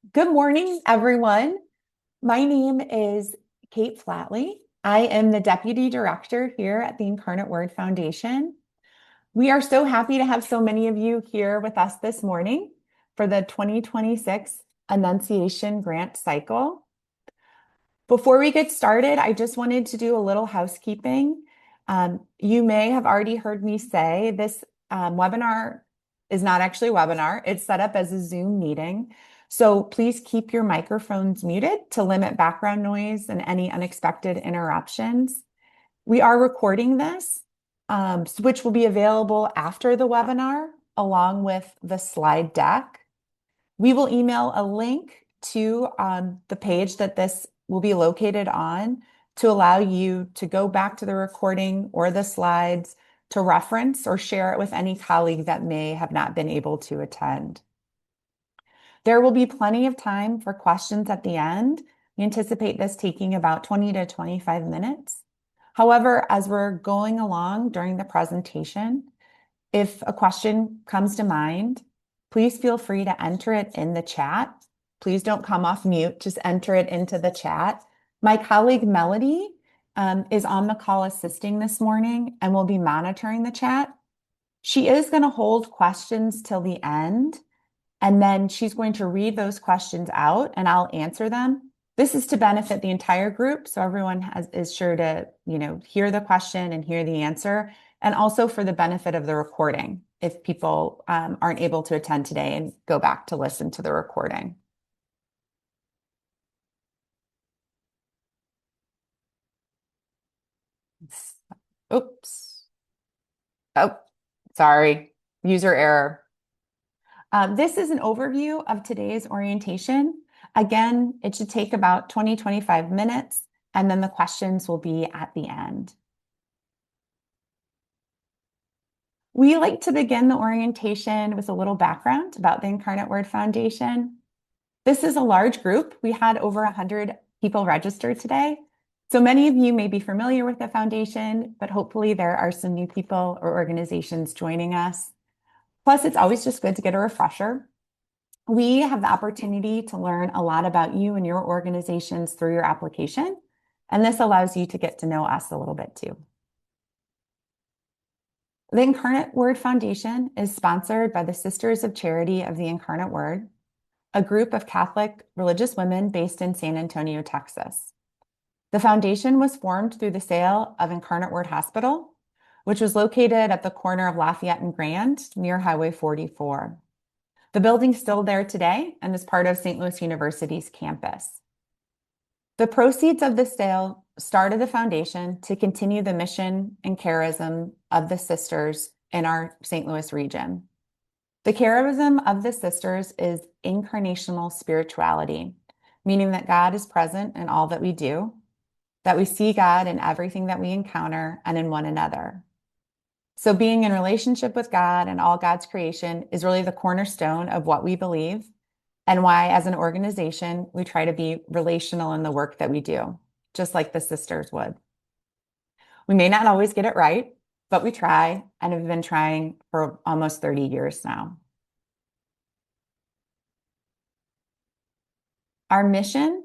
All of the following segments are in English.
Good morning, everyone. My name is Kate Flatley. I am the Deputy Director here at the Incarnate Word Foundation. We are so happy to have so many of you here with us this morning for the 2026 Annunciation Grant Cycle. Before we get started, I just wanted to do a little housekeeping. You may have already heard me say this webinar is not actually a webinar. It's set up as a Zoom meeting. So please keep your microphones muted to limit background noise and any unexpected interruptions. We are recording this, which will be available after the webinar, along with the slide deck. We will email a link to the page that this will be located on to allow you to go back to the recording or the slides to reference or share it with any colleague that may have not been able to attend. There will be plenty of time for questions at the end. We anticipate this taking about 20 to 25 minutes. However, as we're going along during the presentation, if a question comes to mind, please feel free to enter it in the chat. Please don't come off mute, just enter it into the chat. My colleague Melody is on the call assisting this morning and will be monitoring the chat. She is going to hold questions till the end, and then she's going to read those questions out and I'll answer them. This is to benefit the entire group, so everyone is sure to, hear the question and hear the answer, and also for the benefit of the recording if people aren't able to attend today and go back to listen to the recording. Oops. Oh, sorry. User error. This is an overview of today's orientation. Again, it should take about 20-25 minutes, and then the questions will be at the end. We like to begin the orientation with a little background about the Incarnate Word Foundation. This is a large group. We had over 100 people registered today. So many of you may be familiar with the foundation, but hopefully there are some new people or organizations joining us. Plus, it's always just good to get a refresher. We have the opportunity to learn a lot about you and your organizations through your application, and this allows you to get to know us a little bit too. The Incarnate Word Foundation is sponsored by the Sisters of Charity of the Incarnate Word, a group of Catholic religious women based in San Antonio, Texas. The foundation was formed through the sale of Incarnate Word Hospital, which was located at the corner of Lafayette and Grand near Highway 44. The building's still there today and is part of St. Louis University's campus. The proceeds of the sale started the foundation to continue the mission and charism of the sisters in our St. Louis region. The charism of the sisters is incarnational spirituality, meaning that God is present in all that we do, that we see God in everything that we encounter and in one another. So being in relationship with God and all God's creation is really the cornerstone of what we believe and why, as an organization, we try to be relational in the work that we do, just like the sisters would. We may not always get it right, but we try and have been trying for almost 30 years now. Our mission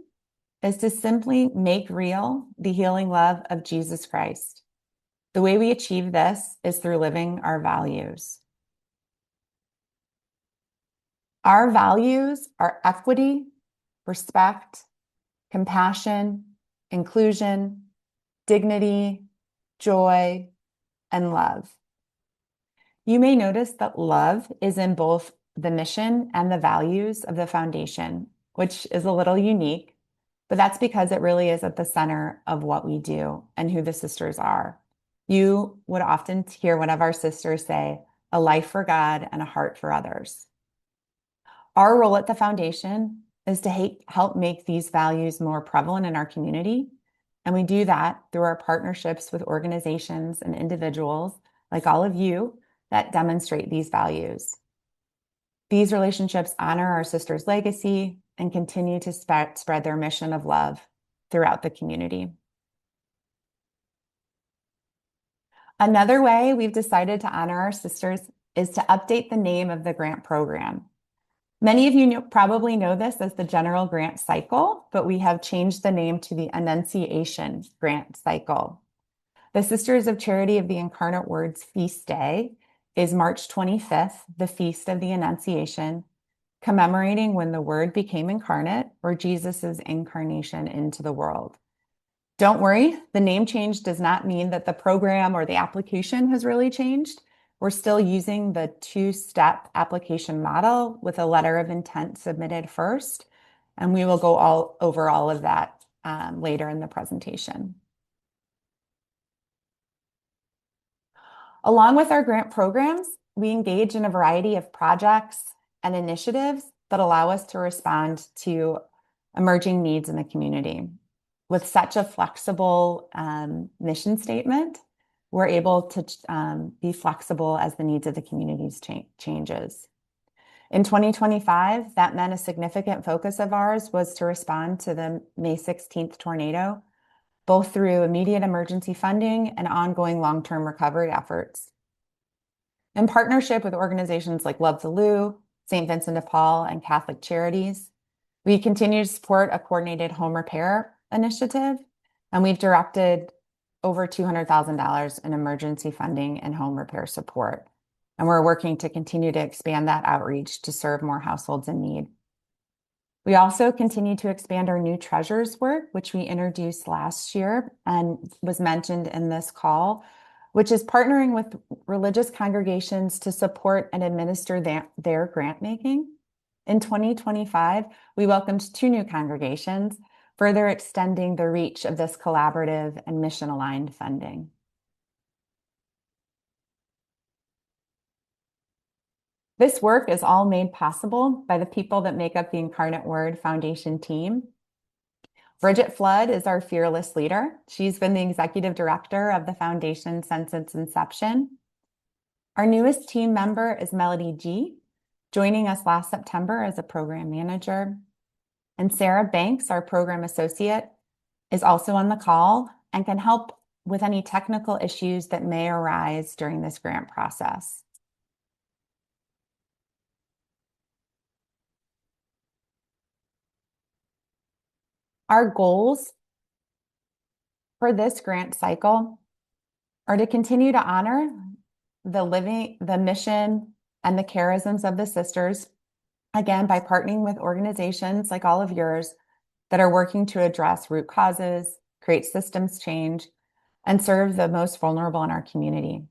is to simply make real the healing love of Jesus Christ. The way we achieve this is through living our values. Our values are equity, respect, compassion, inclusion, dignity, joy, and love. You may notice that love is in both the mission and the values of the foundation, which is a little unique, but that's because it really is at the center of what we do and who the sisters are. You would often hear one of our sisters say, "A life for God and a heart for others." Our role at the foundation is to help make these values more prevalent in our community. And we do that through our partnerships with organizations and individuals like all of you that demonstrate these values. These relationships honor our sisters' legacy and continue to spread their mission of love throughout the community. Another way we've decided to honor our sisters is to update the name of the grant program. Many of you probably know this as the General Grant Cycle, but we have changed the name to the Annunciation Grant Cycle. The Sisters of Charity of the Incarnate Word's feast day is March 25th, the Feast of the Annunciation, commemorating when the Word became incarnate, or Jesus's incarnation into the world. Don't worry, the name change does not mean that the program or the application has really changed. We're still using the two-step application model with a letter of intent submitted first, and we will go over all of that later in the presentation. Along with our grant programs, we engage in a variety of projects and initiatives that allow us to respond to emerging needs in the community. With such a flexible mission statement, we're able to be flexible as the needs of the communities changes. In 2025, that meant a significant focus of ours was to respond to the May 16th tornado, both through immediate emergency funding and ongoing long-term recovery efforts. In partnership with organizations like Love the Lou, St. Vincent de Paul, and Catholic Charities, we continue to support a coordinated home repair initiative, and we've directed over $200,000 in emergency funding and home repair support. And we're working to continue to expand that outreach to serve more households in need. We also continue to expand our new treasures work, which we introduced last year and was mentioned in this call, which is partnering with religious congregations to support and administer their grant making. In 2025, we welcomed 2 new congregations, further extending the reach of this collaborative and mission-aligned funding. This work is all made possible by the people that make up the Incarnate Word Foundation team. Bridget Flood is our fearless leader. She's been the executive director of the foundation since its inception. Our newest team member is Melody G, joining us last September as a program manager. And Sarah Banks, our program associate, is also on the call and can help with any technical issues that may arise during this grant process. Our goals for this grant cycle are to continue to honor the mission and the charisms of the sisters, again, by partnering with organizations like all of yours that are working to address root causes, create systems change, and serve the most vulnerable in our community.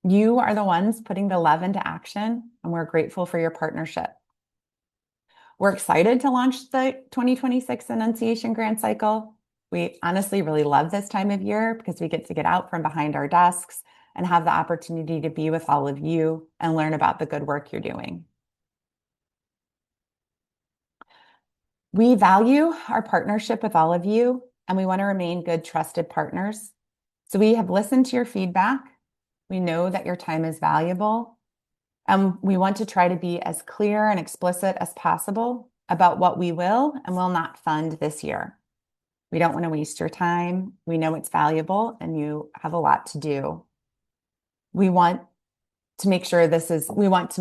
You are the ones putting the love into action, and we're grateful for your partnership. We're excited to launch the 2026 Annunciation Grant Cycle. We honestly really love this time of year because we get to get out from behind our desks and have the opportunity to be with all of you and learn about the good work you're doing. We value our partnership with all of you, and we want to remain good, trusted partners. So we have listened to your feedback. We know that your time is valuable, and we want to try to be as clear and explicit as possible about what we will and will not fund this year. We don't want to waste your time. We know it's valuable and you have a lot to do. We want to make sure we want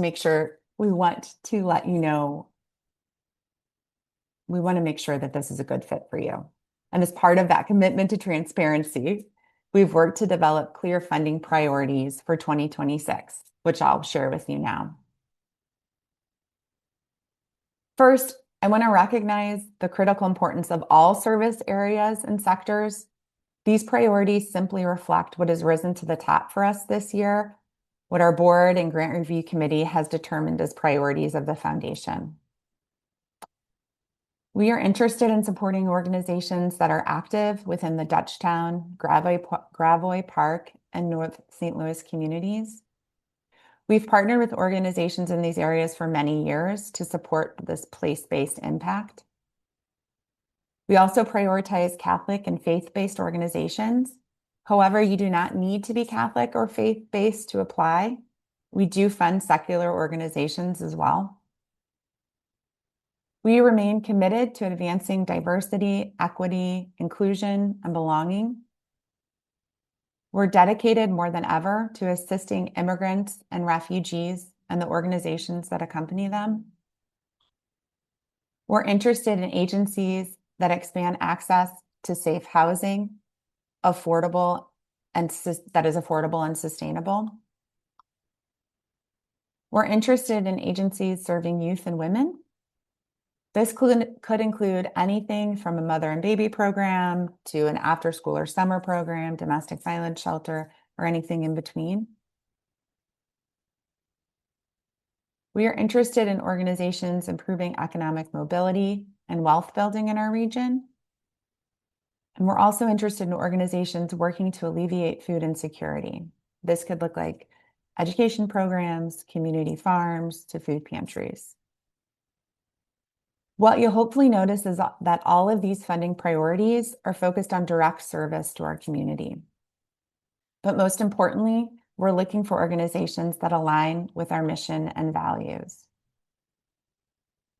to let you know, we want to make sure that this is a good fit for you. And as part of that commitment to transparency, we've worked to develop clear funding priorities for 2026, which I'll share with you now. First, I want to recognize the critical importance of all service areas and sectors. These priorities simply reflect what has risen to the top for us this year, what our board and grant review committee has determined as priorities of the foundation. We are interested in supporting organizations that are active within the Dutchtown, Gravois Park, and North St. Louis communities. We've partnered with organizations in these areas for many years to support this place-based impact. We also prioritize Catholic and faith-based organizations. However, you do not need to be Catholic or faith-based to apply. We do fund secular organizations as well. We remain committed to advancing diversity, equity, inclusion, and belonging. We're dedicated more than ever to assisting immigrants and refugees and the organizations that accompany them. We're interested in agencies that expand access to safe housing, that is affordable and sustainable. We're interested in agencies serving youth and women. This could include anything from a mother and baby program to an after-school or summer program, domestic violence shelter, or anything in between. We are interested in organizations improving economic mobility and wealth building in our region. And we're also interested in organizations working to alleviate food insecurity. This could look like education programs, community farms, to food pantries. What you'll hopefully notice is that all of these funding priorities are focused on direct service to our community. But most importantly, we're looking for organizations that align with our mission and values.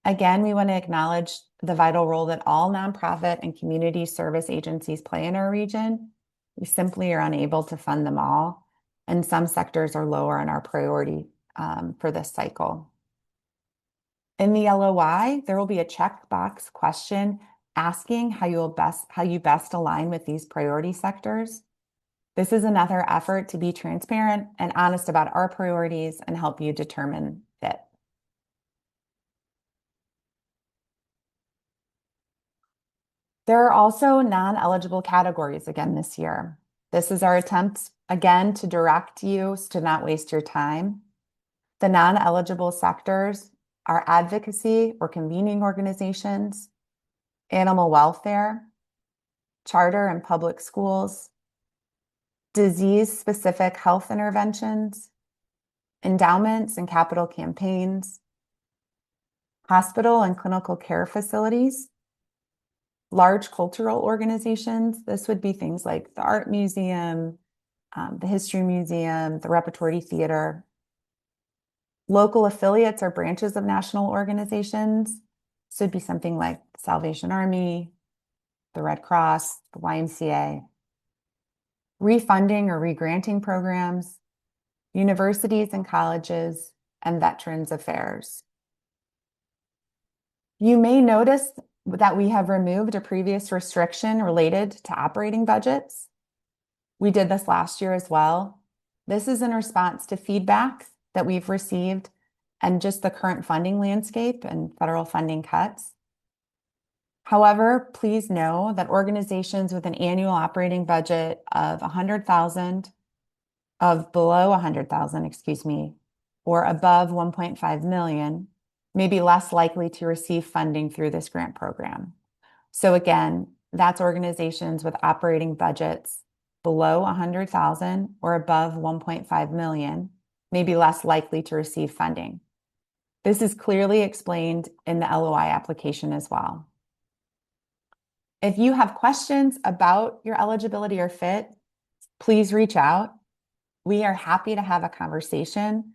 Again, we want to acknowledge the vital role that all nonprofit and community service agencies play in our region. We simply are unable to fund them all, and some sectors are lower on our priority for this cycle. In the LOI, there will be a checkbox question asking how you best align with these priority sectors. This is another effort to be transparent and honest about our priorities and help you determine fit. There are also non-eligible categories again this year. This is our attempt again to direct you to not waste your time. The non-eligible sectors are advocacy or convening organizations, animal welfare, charter and public schools, disease-specific health interventions, endowments and capital campaigns, hospital and clinical care facilities, large cultural organizations. This would be things like the Art Museum, the History Museum, the Repertory Theater. Local affiliates or branches of national organizations. So it'd be something like the Salvation Army, the Red Cross, the YMCA. Refunding or regranting programs, universities and colleges, and Veterans Affairs. You may notice that we have removed a previous restriction related to operating budgets. We did this last year as well. This is in response to feedback that we've received and just the current funding landscape and federal funding cuts. However, please know that organizations with an annual operating budget of below 100,000, excuse me, or above 1.5 million may be less likely to receive funding through this grant program. So again, that's organizations with operating budgets below 100,000 or above 1.5 million may be less likely to receive funding. This is clearly explained in the LOI application as well. If you have questions about your eligibility or fit, please reach out. We are happy to have a conversation.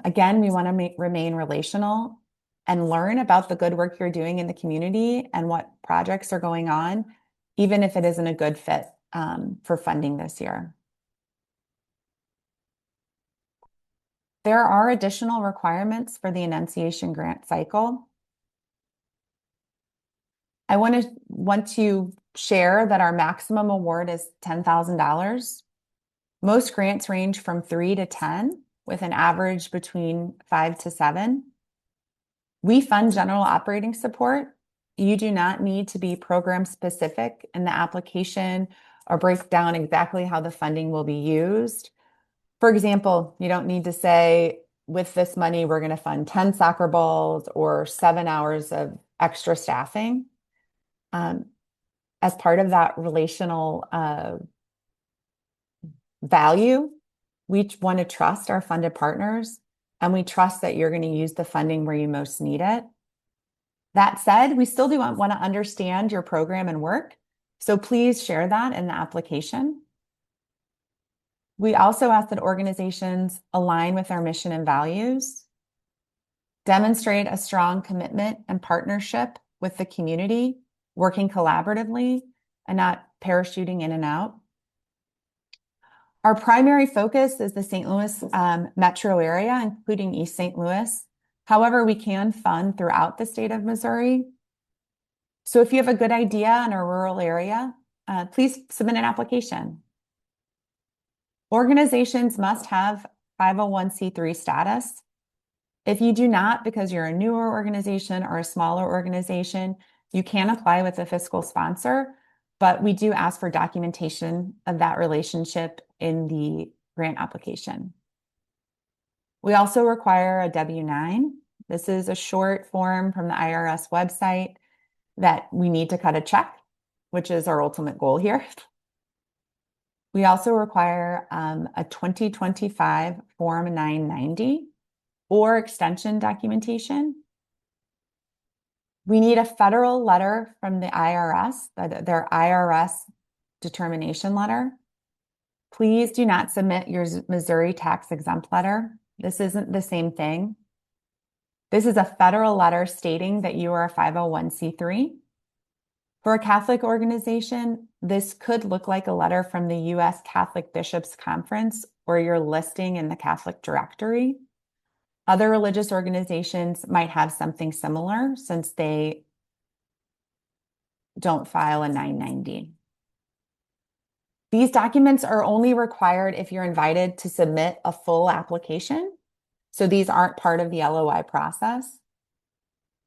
Again, we want to remain relational and learn about the good work you're doing in the community and what projects are going on, even if it isn't a good fit for funding this year. There are additional requirements for the Annunciation Grant Cycle. I want to share that our maximum award is $10,000. Most grants range from 3 to 10, with an average between 5 to 7. We fund general operating support. You do not need to be program specific in the application or break down exactly how the funding will be used. For example, you don't need to say, with this money, we're going to fund 10 soccer balls or 7 hours of extra staffing. As part of that relational value, we want to trust our funded partners, and we trust that you're going to use the funding where you most need it. That said, we still do want to understand your program and work, so please share that in the application. We also ask that organizations align with our mission and values, demonstrate a strong commitment and partnership with the community, working collaboratively and not parachuting in and out. Our primary focus is the St. Louis metro area, including East St. Louis. However, we can fund throughout the state of Missouri. So if you have a good idea in a rural area, please submit an application. Organizations must have 501c3 status. If you do not, because you're a newer organization or a smaller organization, you can apply with a fiscal sponsor, but we do ask for documentation of that relationship in the grant application. We also require a W-9. This is a short form from the IRS website that we need to cut a check, which is our ultimate goal here. We also require a 2025 Form 990 or extension documentation. We need a federal letter from the IRS, their IRS determination letter. Please do not submit your Missouri tax exempt letter. This isn't the same thing. This is a federal letter stating that you are a 501c3. For a Catholic organization, this could look like a letter from the U.S. Catholic Bishops' Conference or your listing in the Catholic Directory. Other religious organizations might have something similar since they don't file a 990. These documents are only required if you're invited to submit a full application. So these aren't part of the LOI process.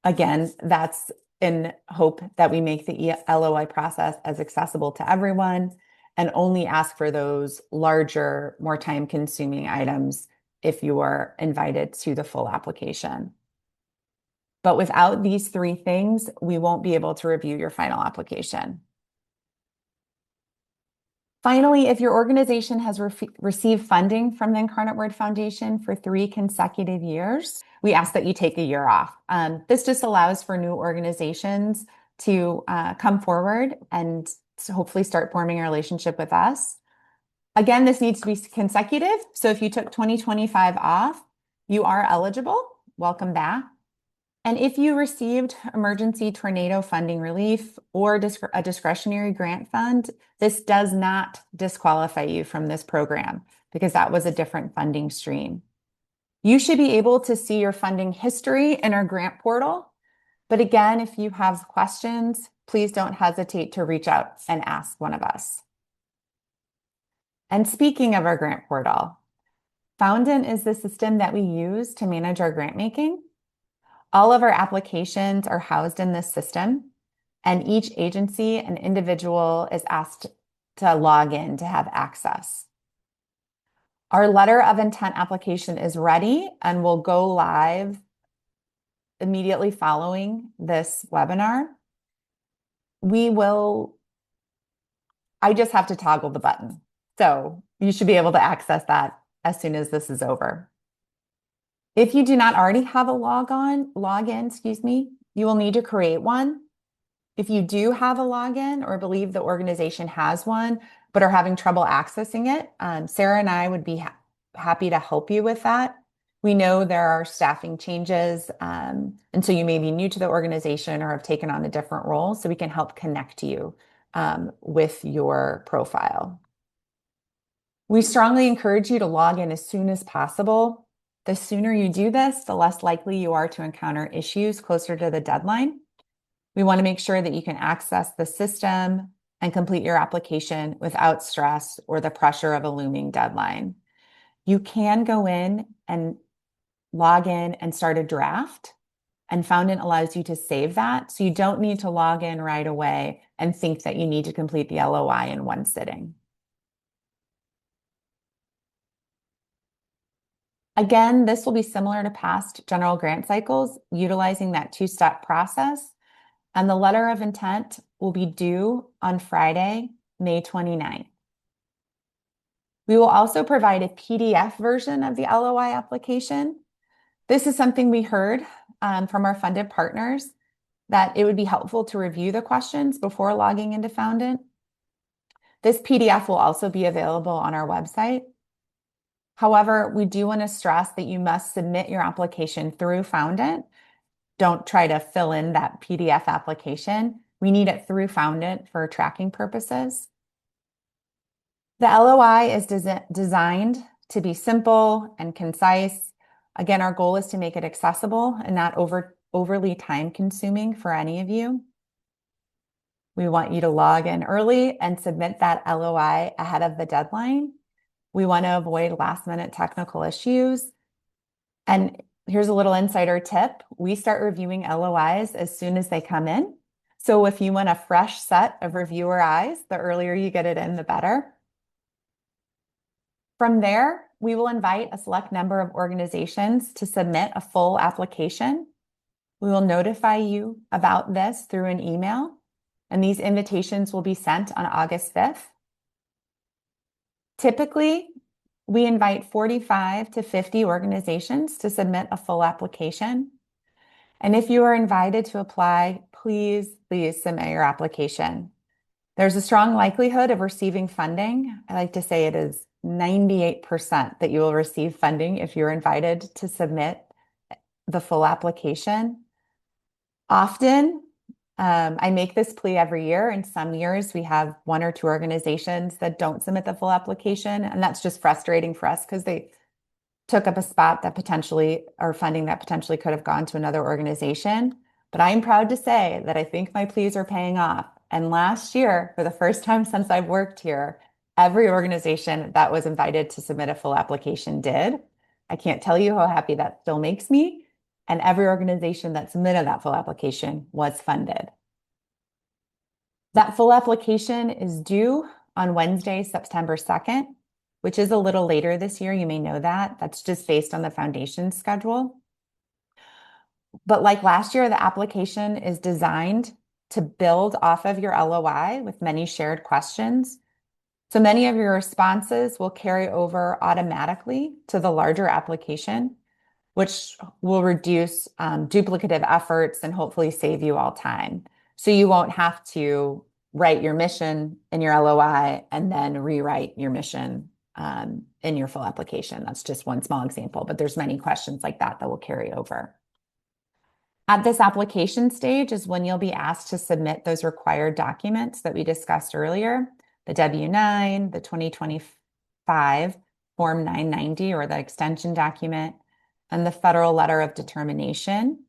Again, that's in hope that we make the LOI process as accessible to everyone and only ask for those larger, more time-consuming items if you are invited to the full application. But without these three things, we won't be able to review your final application. Finally, if your organization has received funding from the Incarnate Word Foundation for 3 consecutive years, we ask that you take a year off. This just allows for new organizations to come forward and to hopefully start forming a relationship with us. Again, this needs to be consecutive. So if you took 2025 off, you are eligible. Welcome back. And if you received emergency tornado funding relief or a discretionary grant fund, this does not disqualify you from this program because that was a different funding stream. You should be able to see your funding history in our grant portal. But again, if you have questions, please don't hesitate to reach out and ask one of us. And speaking of our grant portal, Foundant is the system that we use to manage our grant making. All of our applications are housed in this system, and each agency and individual is asked to log in to have access. Our letter of intent application is ready and will go live immediately following this webinar. I just have to toggle the button. So you should be able to access that as soon as this is over. If you do not already have a login, you will need to create one. If you do have a login or believe the organization has one, but are having trouble accessing it, Sarah and I would be happy to help you with that. We know there are staffing changes, and so you may be new to the organization or have taken on a different role, so we can help connect you with your profile. We strongly encourage you to log in as soon as possible. The sooner you do this, the less likely you are to encounter issues closer to the deadline. We want to make sure that you can access the system and complete your application without stress or the pressure of a looming deadline. You can go in and log in and start a draft, and Foundant allows you to save that. So you don't need to log in right away and think that you need to complete the LOI in one sitting. Again, this will be similar to past general grant cycles, utilizing that 2-step process. And the letter of intent will be due on Friday, May 29th. We will also provide a PDF version of the LOI application. This is something we heard from our funded partners, that it would be helpful to review the questions before logging into Foundant. This PDF will also be available on our website. However, we do want to stress that you must submit your application through Foundant. Don't try to fill in that PDF application. We need it through Foundant for tracking purposes. The LOI is designed to be simple and concise. Again, our goal is to make it accessible and not overly time consuming for any of you. We want you to log in early and submit that LOI ahead of the deadline. We want to avoid last minute technical issues. And here's a little insider tip. We start reviewing LOIs as soon as they come in. So if you want a fresh set of reviewer eyes, the earlier you get it in, the better. From there, we will invite a select number of organizations to submit a full application. We will notify you about this through an email, and these invitations will be sent on August 5th. Typically, we invite 45 to 50 organizations to submit a full application. And if you are invited to apply, please submit your application. There's a strong likelihood of receiving funding. I like to say it is 98% that you will receive funding if you're invited to submit the full application. Often, I make this plea every year. In some years, we have one or two organizations that don't submit the full application, and that's just frustrating for us because they took up a spot that potentially, or funding that potentially could have gone to another organization. But I'm proud to say that I think my pleas are paying off. And last year, for the first time since I've worked here, every organization that was invited to submit a full application did. I can't tell you how happy that still makes me. And every organization that submitted that full application was funded. That full application is due on Wednesday, September 2nd, which is a little later this year. You may know that. That's just based on the foundation schedule. But like last year, the application is designed to build off of your LOI with many shared questions. So many of your responses will carry over automatically to the larger application, which will reduce duplicative efforts and hopefully save you all time. So you won't have to write your mission in your LOI and then rewrite your mission in your full application. That's just one small example, but there's many questions like that that will carry over. At this application stage is when you'll be asked to submit those required documents that we discussed earlier, the W-9, the 2025 Form 990 or the extension document, and the federal letter of determination.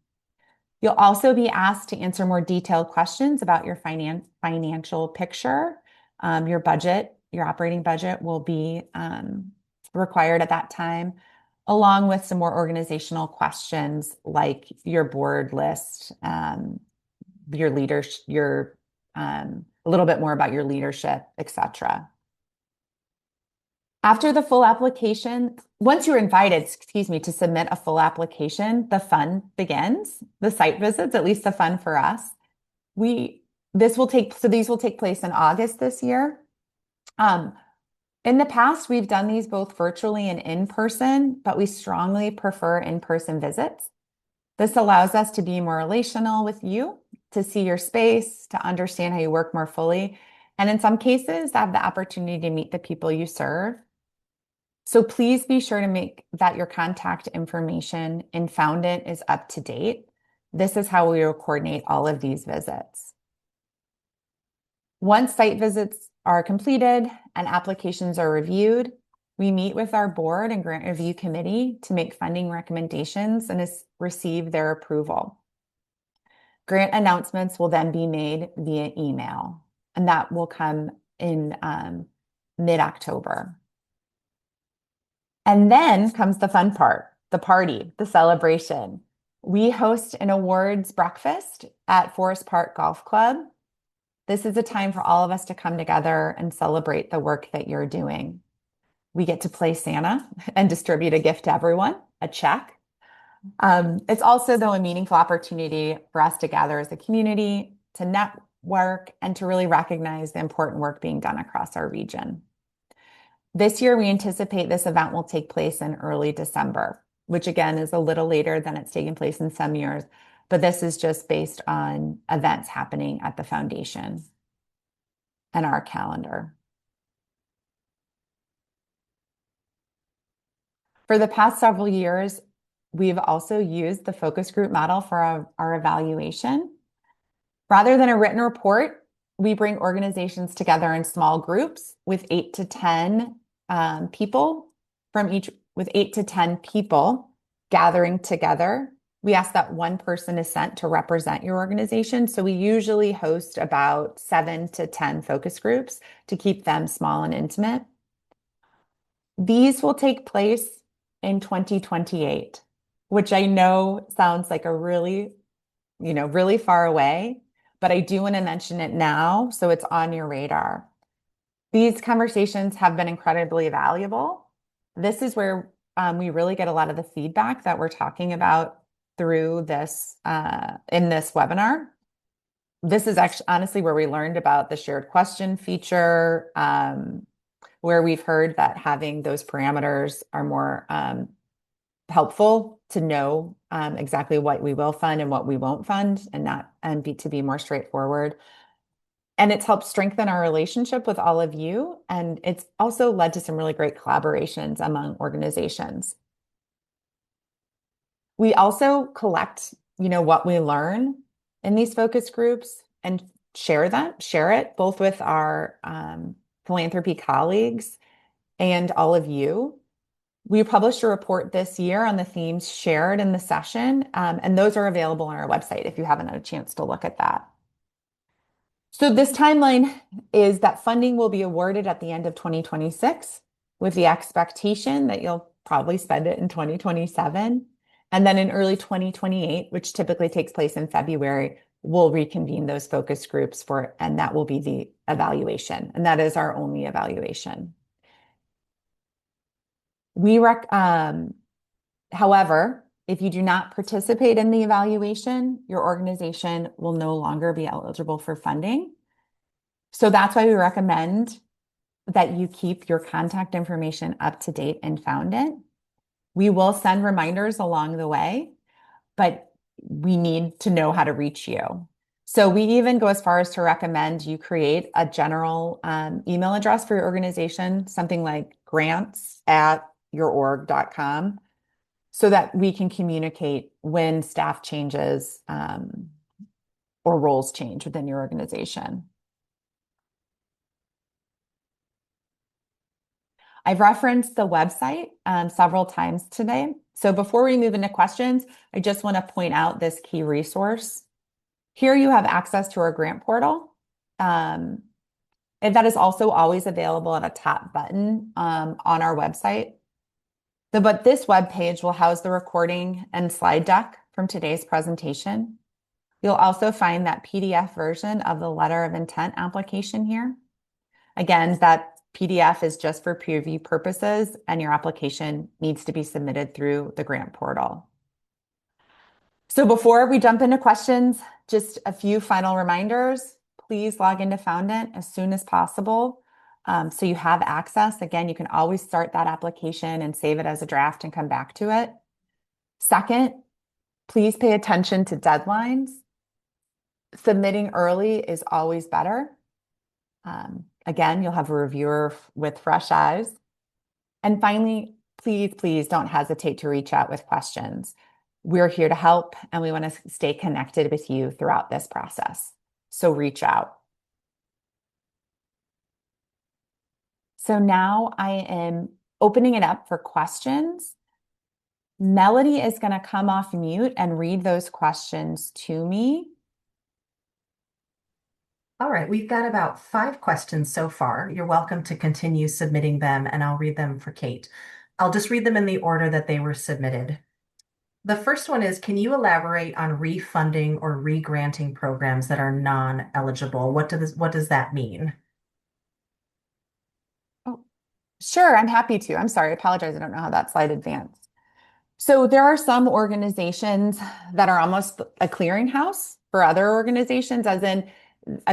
You'll also be asked to answer more detailed questions about your financial picture. Your budget, your operating budget will be required at that time, along with some more organizational questions like your board list, your leadership, a little bit more about your leadership, etc. After the full application, once you're invited, to submit a full application, the fun begins. The site visits, at least the fun for us. These will take place in August this year. In the past, we've done these both virtually and in person, but we strongly prefer in-person visits. This allows us to be more relational with you, to see your space, to understand how you work more fully, and in some cases, have the opportunity to meet the people you serve. So please be sure to make that your contact information in Foundant is up to date. This is how we will coordinate all of these visits. Once site visits are completed and applications are reviewed, we meet with our board and grant review committee to make funding recommendations and receive their approval. Grant announcements will then be made via email, and that will come in mid-October. And then comes the fun part, the party, the celebration. We host an awards breakfast at Forest Park Golf Club. This is a time for all of us to come together and celebrate the work that you're doing. We get to play Santa and distribute a gift to everyone, a check. It's also, though, a meaningful opportunity for us to gather as a community, to network, and to really recognize the important work being done across our region. This year, we anticipate this event will take place in early December, which again is a little later than it's taken place in some years, but this is just based on events happening at the foundation and our calendar. For the past several years, we've also used the focus group model for our evaluation. Rather than a written report, we bring organizations together in small groups with 8 to 10 people gathering together. We ask that one person is sent to represent your organization. So we usually host about 7 to 10 focus groups to keep them small and intimate. These will take place in 2028, which I know sounds like a really far away, but I do want to mention it now so it's on your radar. These conversations have been incredibly valuable. This is where we really get a lot of the feedback that we're talking about through this in this webinar. This is actually honestly where we learned about the shared question feature, where we've heard that having those parameters are more helpful to know exactly what we will fund and what we won't fund, to be more straightforward. And it's helped strengthen our relationship with all of you. And it's also led to some really great collaborations among organizations. We also collect, what we learn in these focus groups and share it both with our philanthropy colleagues and all of you. We published a report this year on the themes shared in the session, and those are available on our website if you haven't had a chance to look at that. So this timeline is that funding will be awarded at the end of 2026 with the expectation that you'll probably spend it in 2027. And then in early 2028, which typically takes place in February, we'll reconvene those focus groups and that will be the evaluation. And that is our only evaluation. However, if you do not participate in the evaluation, your organization will no longer be eligible for funding. So that's why we recommend that you keep your contact information up to date in Foundant. We will send reminders along the way, but we need to know how to reach you. So we even go as far as to recommend you create a general email address for your organization, something like grants@yourorg.com, so that we can communicate when staff changes or roles change within your organization. I've referenced the website several times today. So before we move into questions, I just want to point out this key resource. Here you have access to our grant portal. And that is also always available at a top button on our website. But this web page will house the recording and slide deck from today's presentation. You'll also find that PDF version of the letter of intent application here. Again, that PDF is just for peer review purposes, and your application needs to be submitted through the grant portal. So before we jump into questions, just a few final reminders. Please log into Foundant as soon as possible so you have access. Again, you can always start that application and save it as a draft and come back to it. Second, please pay attention to deadlines. Submitting early is always better. Again, you'll have a reviewer with fresh eyes. And finally, please don't hesitate to reach out with questions. We're here to help, and we want to stay connected with you throughout this process. So reach out. So now I am opening it up for questions. Melody is going to come off mute and read those questions to me. All right, we've got about 5 questions so far. You're welcome to continue submitting them, and I'll read them for Kate. I'll just read them in the order that they were submitted. The first one is, can you elaborate on refunding or re-granting programs that are non-eligible? What does that mean? Oh, sure, I'm happy to. I'm sorry, I apologize. I don't know how that slide advanced. So there are some organizations that are almost a clearinghouse for other organizations, as in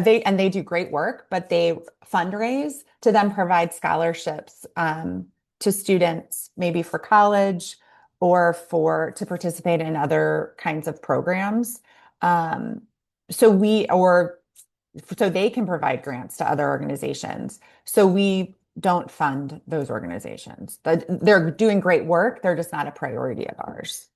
they do great work, but they fundraise to then provide scholarships to students, maybe for college or to participate in other kinds of programs. So they can provide grants to other organizations. So we don't fund those organizations. They're doing great work. They're just not a priority of ours.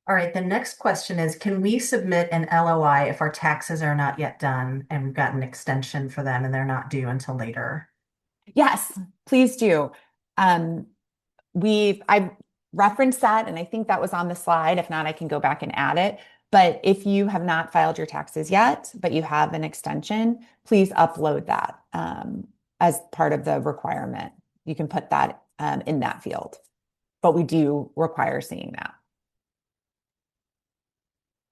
All right, the next question is, can we submit an LOI if our taxes are not yet done and we've got an extension for them and they're not due until later? Yes, please do. I referenced that, and I think that was on the slide. If not, I can go back and add it. But if you have not filed your taxes yet, but you have an extension, please upload that as part of the requirement. You can put that in that field, but we do require seeing that.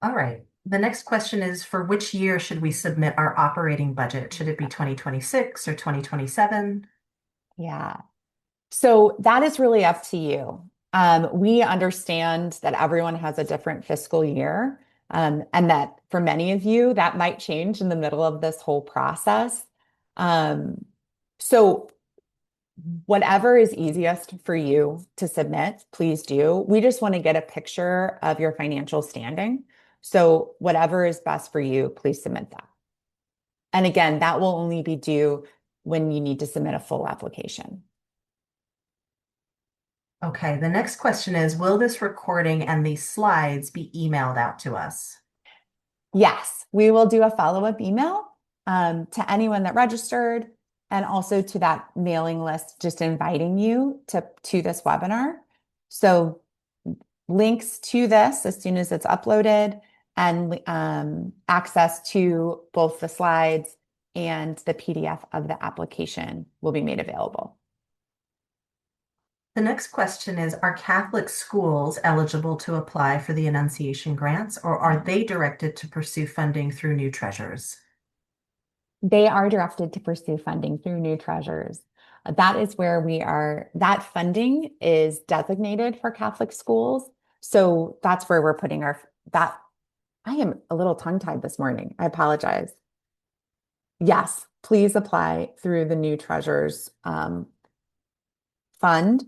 All right. The next question is, for which year should we submit our operating budget? Should it be 2026 or 2027? Yeah. So that is really up to you. We understand that everyone has a different fiscal year, and that for many of you, that might change in the middle of this whole process. So whatever is easiest for you to submit, please do. We just want to get a picture of your financial standing. So whatever is best for you, please submit that. And again, that will only be due when you need to submit a full application. Okay, the next question is, will this recording and these slides be emailed out to us? Yes, we will do a follow-up email to anyone that registered and also to that mailing list, just inviting you to this webinar. So links to this as soon as it's uploaded, and access to both the slides and the PDF of the application will be made available. The next question is, are Catholic schools eligible to apply for the Annunciation grants, or are they directed to pursue funding through new treasures? They are directed to pursue funding through new treasures. That is where that funding is designated for Catholic schools. So that's where we're putting that. I am a little tongue-tied this morning. I apologize. Yes, please apply through the New Treasures fund.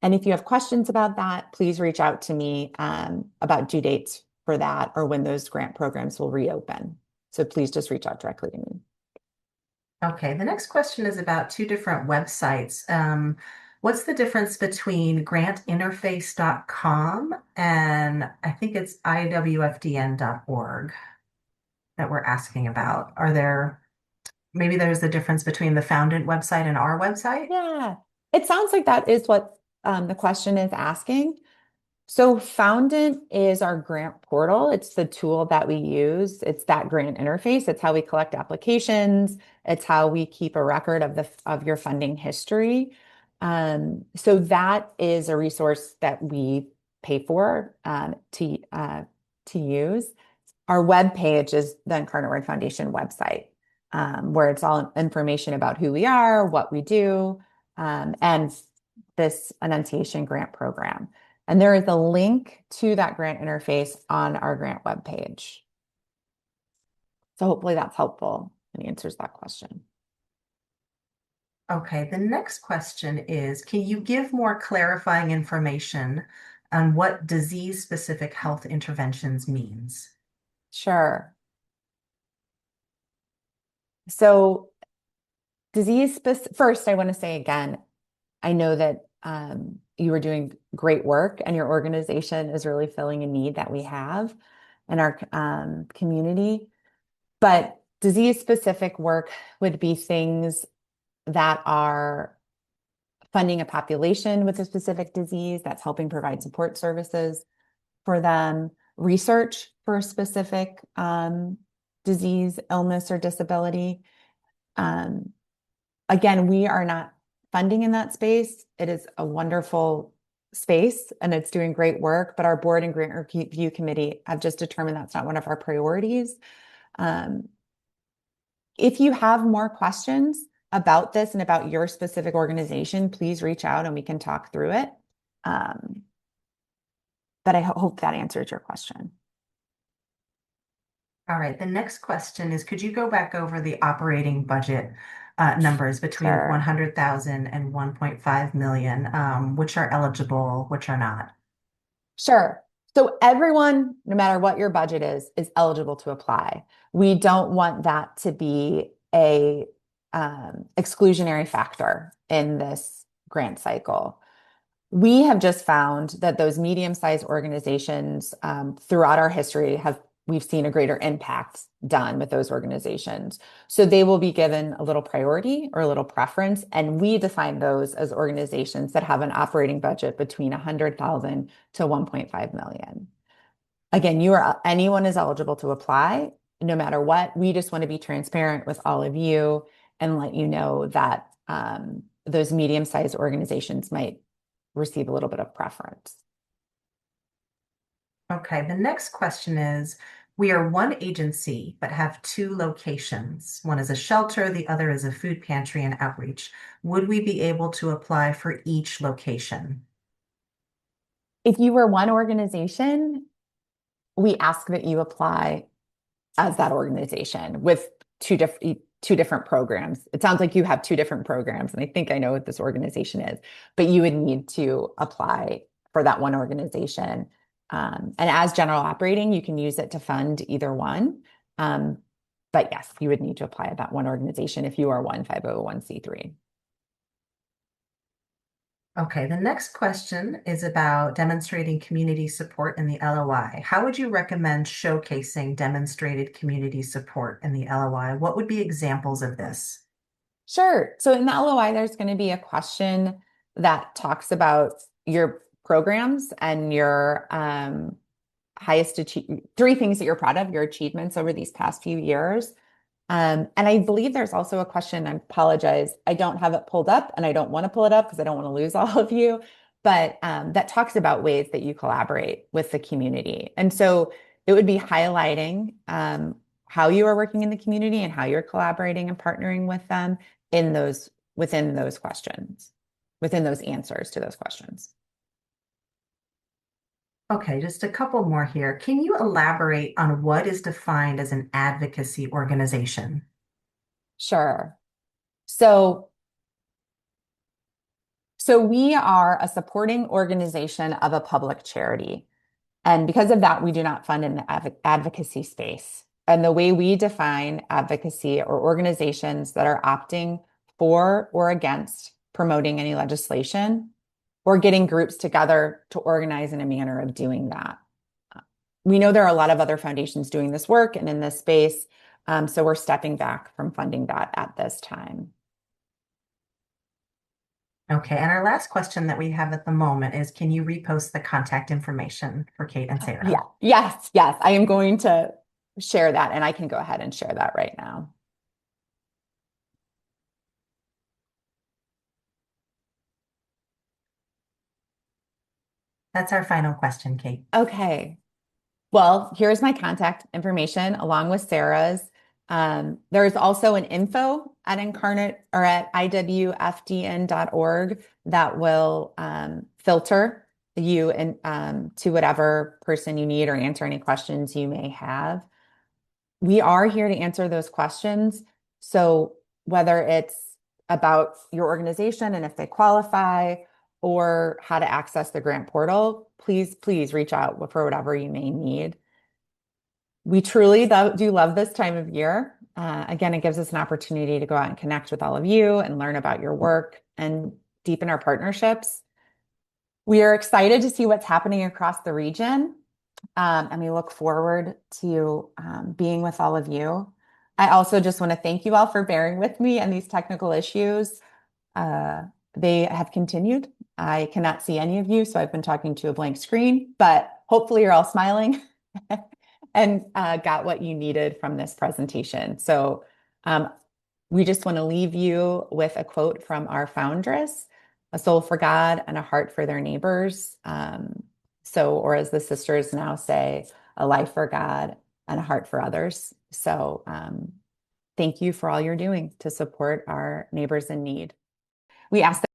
And if you have questions about that, please reach out to me about due dates for that or when those grant programs will reopen. So please just reach out directly to me. Okay, the next question is about two different websites. What's the difference between grantinterface.com and I think it's iwfdn.org that we're asking about? Maybe there's a difference between the Foundant website and our website? Yeah, it sounds like that is what the question is asking. So Foundant is our grant portal. It's the tool that we use. It's that grant interface. It's how we collect applications. It's how we keep a record of your funding history. So that is a resource that we pay for to use. Our web page is the Incarnate Word Foundation website, where it's all information about who we are, what we do, and this Annunciation Grant Program. And there is a link to that grant interface on our grant webpage. So hopefully that's helpful and answers that question. Okay, the next question is, can you give more clarifying information on what disease-specific health interventions means? Sure. So first, I want to say again, I know that you are doing great work and your organization is really filling a need that we have in our community. But disease-specific work would be things that are funding a population with a specific disease, that's helping provide support services for them, research for a specific disease, illness, or disability. Again, we are not funding in that space. It is a wonderful space and it's doing great work, but our board and grant review committee have just determined that's not one of our priorities. If you have more questions about this and about your specific organization, please reach out and we can talk through it. But I hope that answers your question. All right, the next question is, could you go back over the operating budget numbers between Sure. 100,000 and 1.5 million, which are eligible, which are not? Sure. So everyone, no matter what your budget is eligible to apply. We don't want that to be a exclusionary factor in this grant cycle. We have just found that those medium-sized organizations throughout our history have we've seen a greater impact done with those organizations. So they will be given a little priority or a little preference, and we define those as organizations that have an operating budget between 100,000 to 1.5 million. Again, anyone is eligible to apply, no matter what. We just want to be transparent with all of you and let you know that those medium-sized organizations might receive a little bit of preference. Okay, the next question is, we are one agency, but have two locations. One is a shelter, the other is a food pantry and outreach. Would we be able to apply for each location? If you were one organization, we ask that you apply as that organization with two different programs. It sounds like you have two different programs, and I think I know what this organization is, but you would need to apply for that one organization. And as general operating, you can use it to fund either one. But yes, you would need to apply at that one organization if you are one 501c3. Okay, the next question is about demonstrating community support in the LOI. How would you recommend showcasing demonstrated community support in the LOI? What would be examples of this? Sure. So in the LOI, there's going to be a question that talks about your programs and your three things that you're proud of, your achievements over these past few years. And I believe there's also a question, I apologize, I don't have it pulled up and I don't want to pull it up because I don't want to lose all of you, but that talks about ways that you collaborate with the community. And so it would be highlighting how you are working in the community and how you're collaborating and partnering with them within those questions, within those answers to those questions. Okay, just a couple more here. Can you elaborate on what is defined as an advocacy organization? Sure. So we are a supporting organization of a public charity. And because of that, we do not fund in the advocacy space. And the way we define advocacy are organizations that are opting for or against promoting any legislation or getting groups together to organize in a manner of doing that. We know there are a lot of other foundations doing this work and in this space, so we're stepping back from funding that at this time. Okay, and our last question that we have at the moment is, can you repost the contact information for Kate and Sarah? Yeah, yes, I am going to share that, and I can go ahead and share that right now. That's our final question, Kate. Okay. Well, here's my contact information along with Sarah's. There's also an info at Incarnate or at iwfdn.org that will filter you to whatever person you need or answer any questions you may have. We are here to answer those questions. So whether it's about your organization and if they qualify or how to access the grant portal, please reach out for whatever you may need. We truly do love this time of year. Again, it gives us an opportunity to go out and connect with all of you and learn about your work and deepen our partnerships. We are excited to see what's happening across the region, and we look forward to being with all of you. I also just want to thank you all for bearing with me and these technical issues. They have continued. I cannot see any of you, so I've been talking to a blank screen, but hopefully you're all smiling and got what you needed from this presentation. So we just want to leave you with a quote from our foundress: a soul for God and a heart for their neighbors. Or as the sisters now say, a life for God and a heart for others. So thank you for all you're doing to support our neighbors in need. We ask that